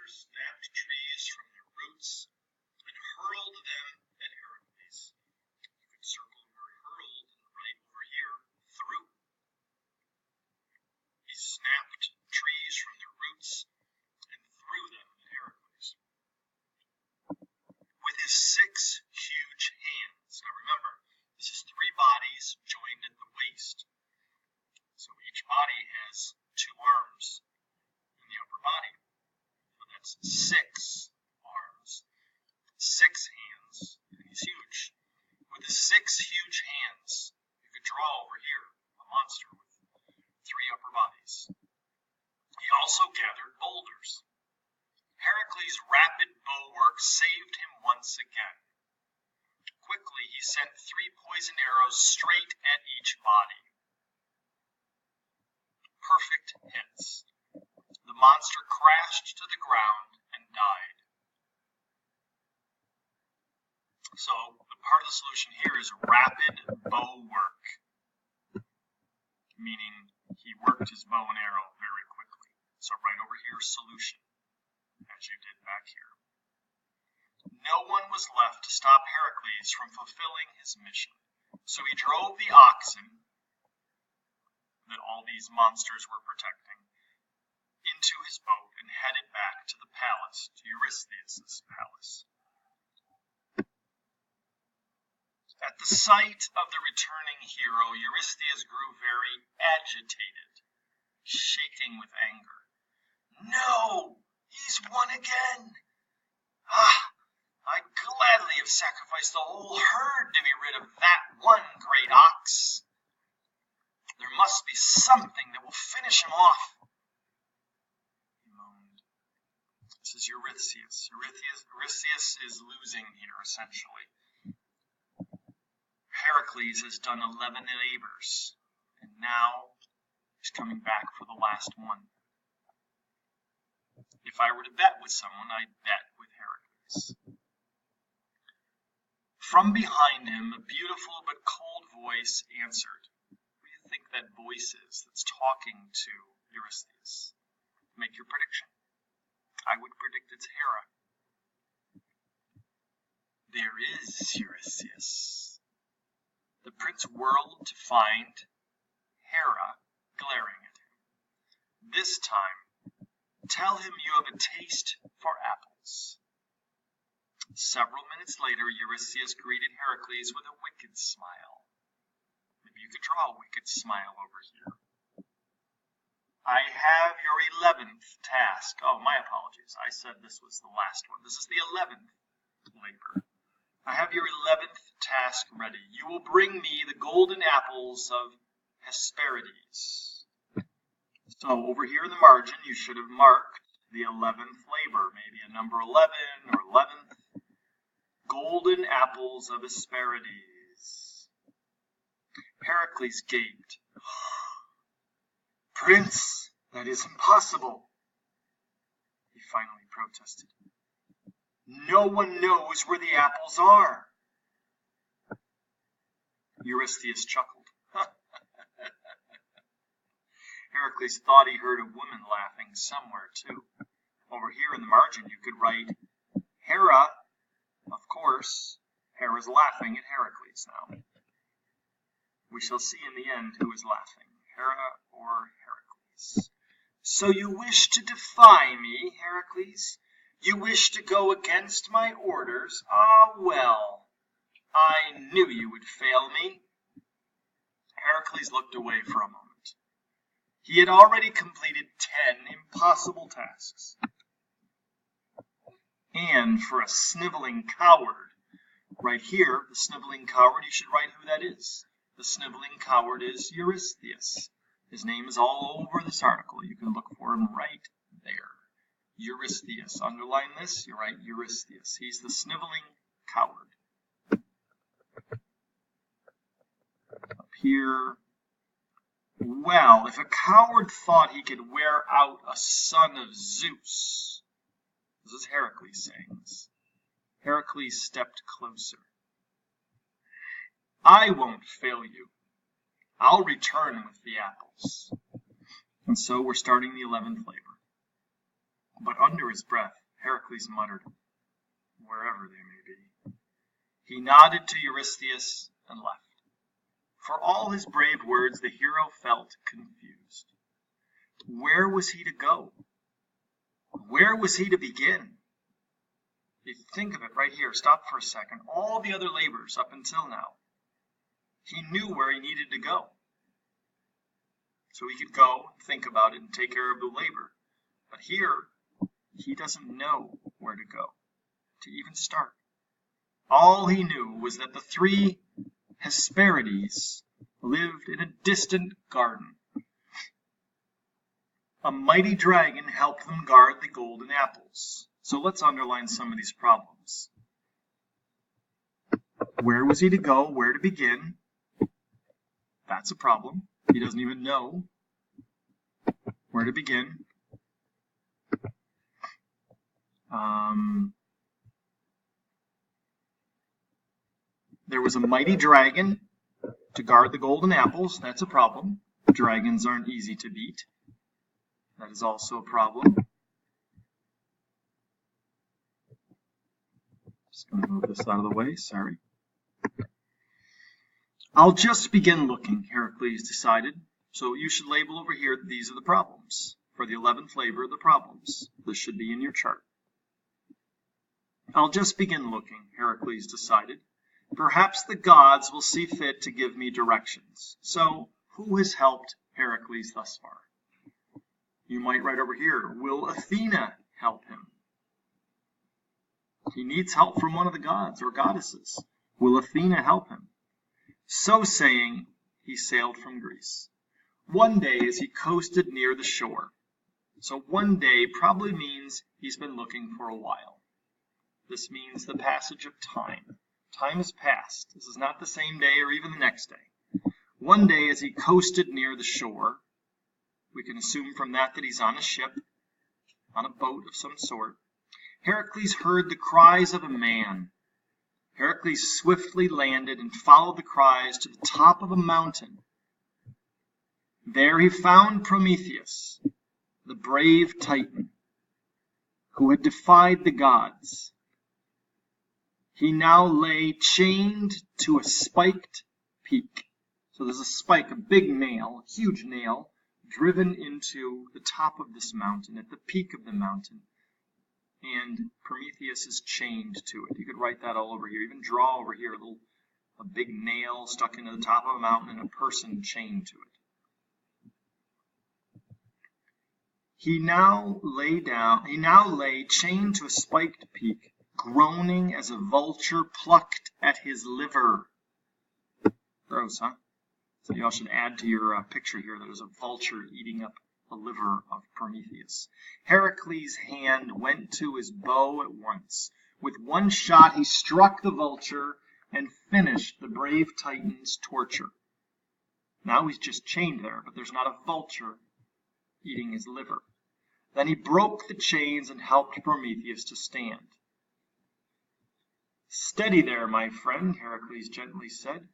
boulders, snapped trees from their roots, and hurled them at Heracles. You could circle the word hurled right over here, threw. He snapped trees from their roots and threw them at Heracles. With his 6 huge hands. Now remember, this is 3 bodies joined at the waist. So each body has 2 arms in the upper body. So that's 6 arms, 6 hands, and he's huge. With his 6 huge hands, you could draw over here a monster with 3 upper bodies. He also gathered boulders. Heracles' rapid bow work saved him once again. Quickly, he sent 3 poisoned arrows straight at each body. Perfect hits. The monster crashed to the ground and died. So, the part of the solution here is rapid bow work, meaning he worked his bow and arrow very quickly. So right over here, solution, as you did back here. No one was left to stop Heracles from fulfilling his mission. So he drove the oxen that all these monsters were protecting into his boat and headed back to the palace, to Eurystheus' palace. At the sight of the returning hero, Eurystheus grew very agitated, shaking with anger. No! He's won again! I'd gladly have sacrificed the whole herd to be rid of that one great ox. There must be something that will finish him off. He moaned. This is Eurystheus. Eurystheus is losing here, essentially. Heracles has done 11 labors, and now he's coming back for the last one. If I were to bet with someone, I'd bet with Heracles. From behind him, a beautiful but cold voice answered. What do you think that voice is that's talking to Eurystheus? Make your prediction. I would predict it's Hera. There is Eurystheus. The prince whirled to find Hera glaring at him. This time, tell him you have a taste for apples. Several minutes later, Eurystheus greeted Heracles with a wicked smile. Maybe you could draw a wicked smile over here. I have your 11th task. Oh, my apologies. I said this was the last one. This is the 11th labor. I have your 11th task ready. You will bring me the golden apples of Hesperides. So over here in the margin, you should have marked the 11th labor, maybe a number 11 or 11th. Golden apples of Hesperides. Heracles gaped. Prince, that is impossible. He finally protested. No one knows where the apples are. Eurystheus chuckled. Heracles thought he heard a woman laughing somewhere, too. Over here in the margin, you could write Hera. Of course, Hera's laughing at Heracles now. We shall see in the end who is laughing, Hera or Heracles. So you wish to defy me, Heracles? You wish to go against my orders? Ah, well, I knew you would fail me. Heracles looked away for a moment. He had already completed 10 impossible tasks. And for a sniveling coward, right here, the sniveling coward, you should write who that is. The sniveling coward is Eurystheus. His name is all over this article. You can look for him right there. Eurystheus. Underline this, you write Eurystheus. He's the sniveling coward. Up here. Well, if a coward thought he could wear out a son of Zeus, this is Heracles saying this. Heracles stepped closer. I won't fail you. I'll return with the apples. And so we're starting the 11th labor. But under his breath, Heracles muttered, "Wherever they may be." He nodded to Eurystheus and left. For all his brave words, the hero felt confused. Where was he to go? Where was he to begin? If you think of it right here, stop for a second. All the other labors up until now, he knew where he needed to go. So he could go, think about it, and take care of the labor. But here, he doesn't know where to go, to even start. All he knew was that the three Hesperides lived in a distant garden. A mighty dragon helped them guard the golden apples. So let's underline some of these problems. Where was he to go? Where to begin? That's a problem. He doesn't even know where to begin. There was a mighty dragon to guard the golden apples. That's a problem. Dragons aren't easy to beat. That is also a problem. Just going to move this out of the way. Sorry. I'll just begin looking, Heracles decided. So you should label over here that these are the problems. For the 11th labor, the problems. This should be in your chart. I'll just begin looking, Heracles decided. Perhaps the gods will see fit to give me directions. So, who has helped Heracles thus far? You might write over here, will Athena help him? He needs help from one of the gods or goddesses. Will Athena help him? So saying, he sailed from Greece. One day as he coasted near the shore. So one day probably means he's been looking for a while. This means the passage of time. Time has passed. This is not the same day or even the next day. One day as he coasted near the shore, we can assume from that he's on a ship, on a boat of some sort. Heracles heard the cries of a man. Heracles swiftly landed and followed the cries to the top of a mountain. There he found Prometheus, the brave Titan, who had defied the gods. He now lay chained to a spiked peak. So there's a spike, a big nail, a huge nail, driven into the top of this mountain, at the peak of the mountain. And Prometheus is chained to it. You could write that all over here. Even draw over here a big nail stuck into the top of a mountain and a person chained to it. He now lay chained to a spiked peak, groaning as a vulture plucked at his liver. Gross, huh? So y'all should add to your picture here that there's a vulture eating up the liver of Prometheus. Heracles' hand went to his bow at once. With one shot he struck the vulture and finished the brave Titan's torture. Now he's just chained there, but there's not a vulture eating his liver. Then he broke the chains and helped Prometheus to stand. Steady there, my friend, Heracles gently said.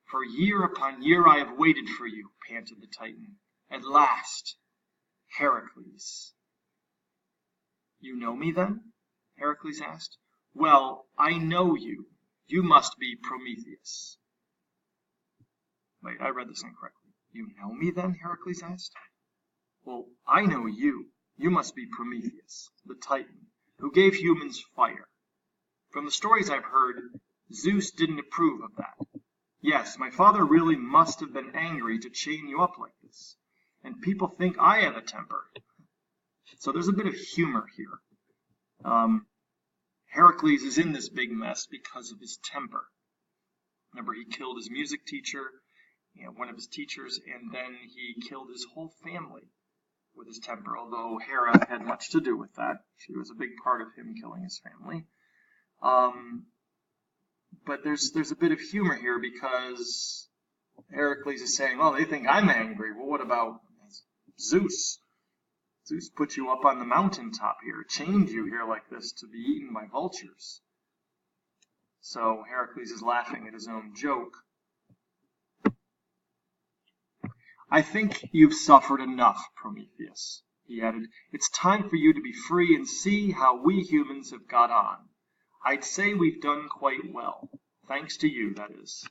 For year upon year I have waited for you, panted the Titan. At last, Heracles. You know me then? Heracles asked. Well, I know you. You must be Prometheus. Wait, I read this incorrectly. You know me then? Heracles asked. Well, I know you. You must be Prometheus, the Titan, who gave humans fire. From the stories I've heard, Zeus didn't approve of that. Yes, my father really must have been angry to chain you up like this. And people think I have a temper. So there's a bit of humor here. Heracles is in this big mess because of his temper. Remember, he killed his music teacher, one of his teachers, and then he killed his whole family with his temper, although Hera had much to do with that. She was a big part of him killing his family. But there's a bit of humor here because Heracles is saying, well, they think I'm angry. Well, what about Zeus? Zeus put you up on the mountaintop here, chained you here like this to be eaten by vultures. So Heracles is laughing at his own joke. I think you've suffered enough, Prometheus. he added. "It's time for you to be free and see how we humans have got on. I'd say we've done quite well. Thanks to you, that is."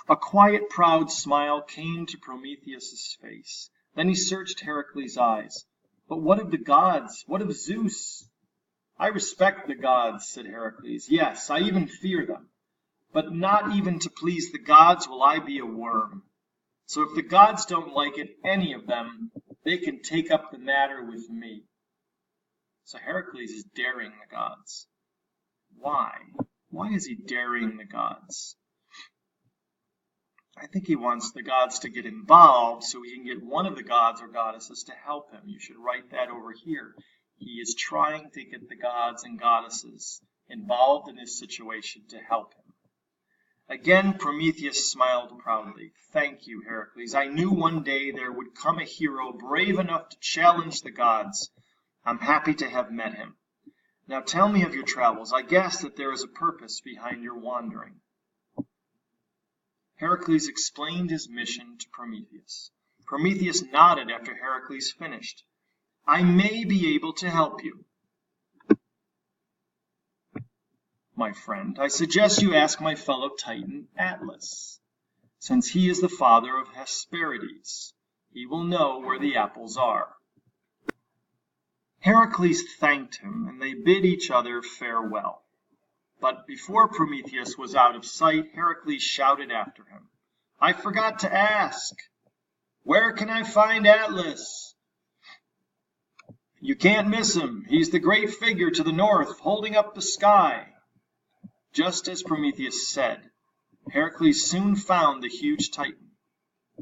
A quiet, proud smile came to Prometheus's face. Then he searched Heracles' eyes. "But what of the gods? What of Zeus?" "I respect the gods," said Heracles. "Yes, I even fear them. But not even to please the gods will I be a worm. So if the gods don't like it, any of them, they can take up the matter with me." So Heracles is daring the gods. Why? Why is he daring the gods? I think he wants the gods to get involved so he can get one of the gods or goddesses to help him. You should write that over here. He is trying to get the gods and goddesses involved in this situation to help him. Again, Prometheus smiled proudly. "Thank you, Heracles. I knew one day there would come a hero brave enough to challenge the gods. I'm happy to have met him. Now tell me of your travels. I guess that there is a purpose behind your wandering." Heracles explained his mission to Prometheus. Prometheus nodded after Heracles finished. "I may be able to help you, my friend. I suggest you ask my fellow Titan Atlas, since he is the father of Hesperides. He will know where the apples are." Heracles thanked him, and they bid each other farewell. But before Prometheus was out of sight, Heracles shouted after him, "I forgot to ask, where can I find Atlas?" "You can't miss him. He's the great figure to the north, holding up the sky." Just as Prometheus said, Heracles soon found the huge Titan.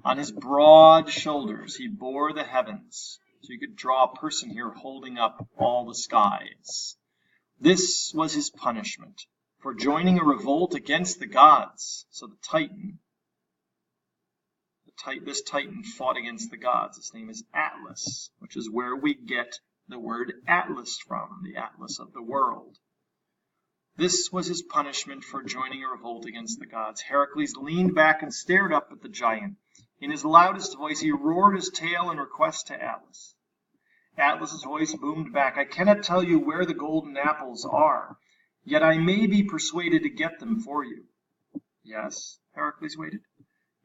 On his broad shoulders he bore the heavens, so you could draw a person here holding up all the skies. This was his punishment for joining a revolt against the gods. So this Titan fought against the gods. His name is Atlas, which is where we get the word Atlas from, the atlas of the world. This was his punishment for joining a revolt against the gods. Heracles leaned back and stared up at the giant. In his loudest voice he roared his tale in request to Atlas. Atlas's voice boomed back, "I cannot tell you where the golden apples are, yet I may be persuaded to get them for you." "Yes?" Heracles waited.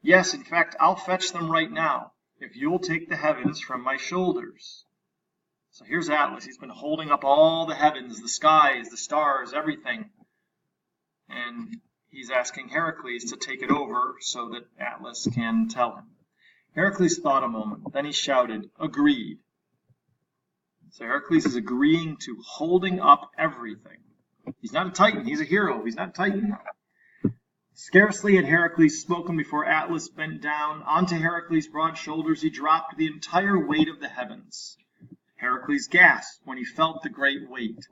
"Yes, in fact, I'll fetch them right now, if you'll take the heavens from my shoulders." So here's Atlas. He's been holding up all the heavens, the skies, the stars, everything. And he's asking Heracles to take it over so that Atlas can tell him. Heracles thought a moment. Then he shouted, "Agreed." So Heracles is agreeing to holding up everything. He's not a Titan. He's a hero. He's not a Titan. Scarcely had Heracles spoken before Atlas bent down. Onto Heracles' broad shoulders he dropped the entire weight of the heavens. Heracles gasped when he felt the great weight.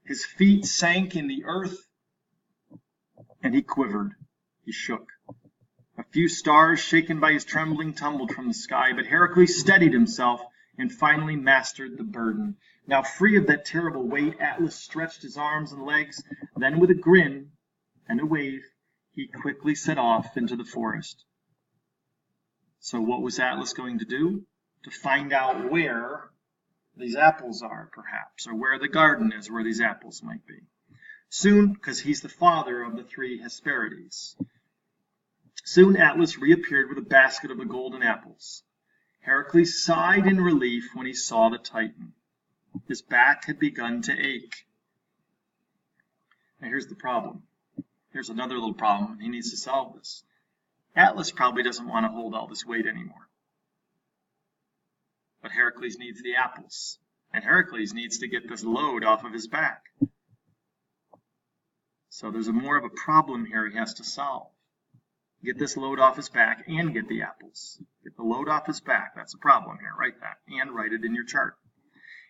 His feet sank in the earth, and he quivered. He shook. A few stars, shaken by his trembling, tumbled from the sky, but Heracles steadied himself and finally mastered the burden. Now free of that terrible weight, Atlas stretched his arms and legs. Then with a grin and a wave, he quickly set off into the forest. So what was Atlas going to do? To find out where these apples are, perhaps, or where the garden is where these apples might be. Soon, because he's the father of the three Hesperides. Soon Atlas reappeared with a basket of the golden apples. Heracles sighed in relief when he saw the Titan. His back had begun to ache. Now here's the problem. Here's another little problem. He needs to solve this. Atlas probably doesn't want to hold all this weight anymore. But Heracles needs the apples, and Heracles needs to get this load off of his back. So there's more of a problem here he has to solve. Get this load off his back and get the apples. Get the load off his back. That's a problem here. Write that and write it in your chart.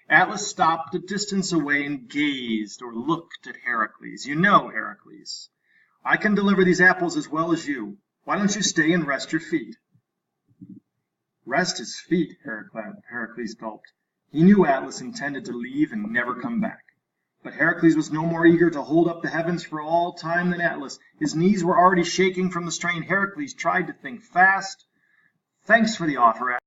Atlas stopped a distance away and gazed or looked at Heracles. "You know, Heracles, I can deliver these apples as well as you. Why don't you stay and rest your feet?" Rest his feet, Heracles gulped. He knew Atlas intended to leave and never come back. But Heracles was no more eager to hold up the heavens for all time than Atlas. His knees were already shaking from the strain. Heracles tried to think fast, Thanks for the author